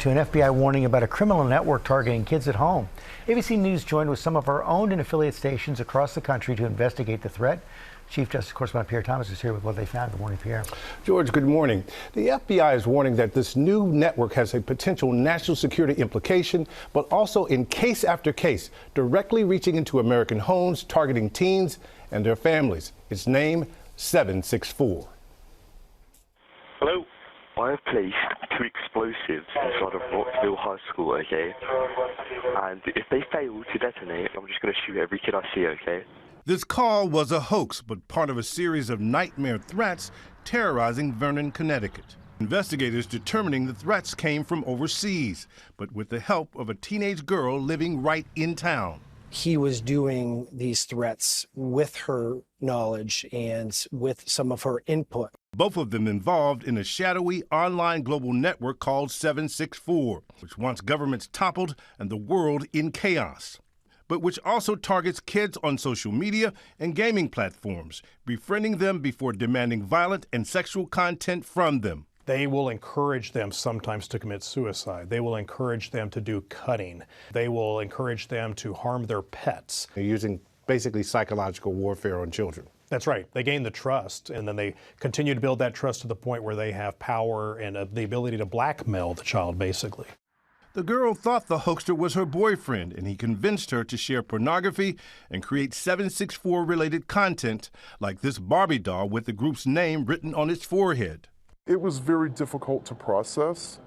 To an FBI warning about a criminal network targeting kids at home. ABC News joined with some of our owned and affiliate stations across the country to investigate the threat. Chief Justice Correspondent Pierre Thomas is here with what they found. Good morning, Pierre. George, good morning. The FBI is warning that this new network has a potential national security implication, but also in case after case, directly reaching into American homes, targeting teens and their families. Its name, 764. Hello. I have placed 2 explosives inside of Rockville High School, okay? And if they fail to detonate, I'm just going to shoot every kid I see, okay? This call was a hoax, but part of a series of nightmare threats terrorizing Vernon, Connecticut. Investigators determining the threats came from overseas, but with the help of a teenage girl living right in town. He was doing these threats with her knowledge and with some of her input. Both of them involved in a shadowy online global network called 764, which wants governments toppled and the world in chaos, but which also targets kids on social media and gaming platforms, befriending them before demanding violent and sexual content from them. They will encourage them sometimes to commit suicide. They will encourage them to do cutting. They will encourage them to harm their pets. They're using basically psychological warfare on children. That's right. They gain the trust, and then they continue to build that trust to the point where they have power and the ability to blackmail the child, basically. The girl thought the hoaxer was her boyfriend, and he convinced her to share pornography and create 764-related content, like this Barbie doll with the group's name written on its forehead. It was very difficult to process.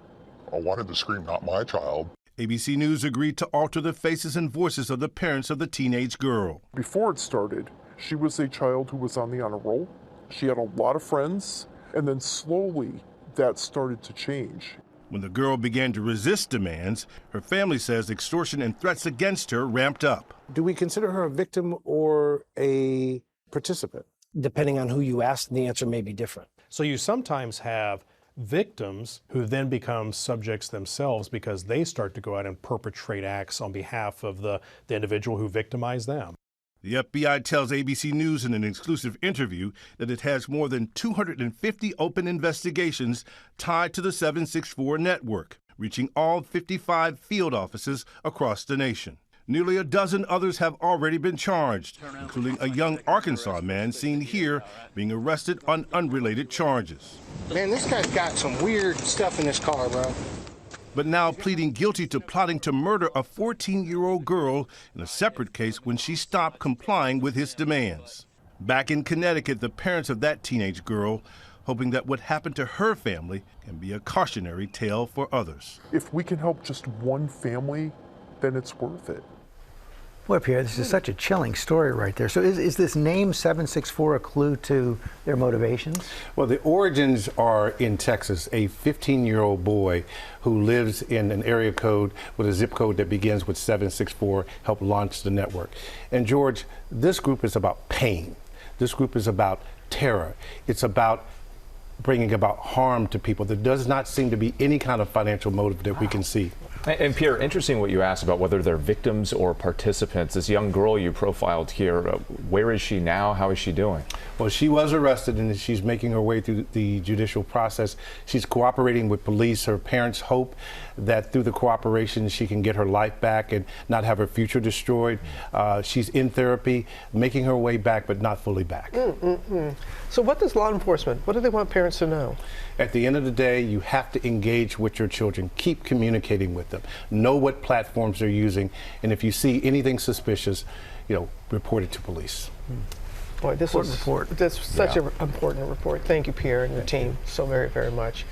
I wanted to scream, "Not my child." ABC News agreed to alter the faces and voices of the parents of the teenage girl. Before it started, she was a child who was on the honor roll. She had a lot of friends, and then slowly that started to change. When the girl began to resist demands, her family says extortion and threats against her ramped up. Do we consider her a victim or a participant? Depending on who you ask, the answer may be different. So you sometimes have victims who then become subjects themselves because they start to go out and perpetrate acts on behalf of the individual who victimized them. The FBI tells ABC News in an exclusive interview that it has more than 250 open investigations tied to the 764 network, reaching all 55 field offices across the nation. Nearly a dozen others have already been charged, including a young Arkansas man seen here being arrested on unrelated charges. Man, this guy's got some weird stuff in his car, bro. But now pleading guilty to plotting to murder a 14-year-old girl in a separate case when she stopped complying with his demands. Back in Connecticut, the parents of that teenage girl hoping that what happened to her family can be a cautionary tale for others. If we can help just one family, then it's worth it. Boy, Pierre, this is such a chilling story right there. So is this name 764 a clue to their motivations? Well, the origins are in Texas. A 15-year-old boy who lives in an area code with a zip code that begins with 764 helped launch the network. And George, this group is about pain. This group is about terror. It's about bringing about harm to people. There does not seem to be any kind of financial motive that we can see. And Pierre, interesting what you asked about whether they're victims or participants. This young girl you profiled here, where is she now? How is she doing? Well, she was arrested and she's making her way through the judicial process. She's cooperating with police. Her parents hope that through the cooperation she can get her life back and not have her future destroyed. She's in therapy, making her way back, but not fully back. So what does law enforcement, what do they want parents to know? At the end of the day, you have to engage with your children. Keep communicating with them. Know what platforms they're using. And if you see anything suspicious, report it to police. Boy, this is such an important report. Thank you, Pierre, and your team, so very, very much.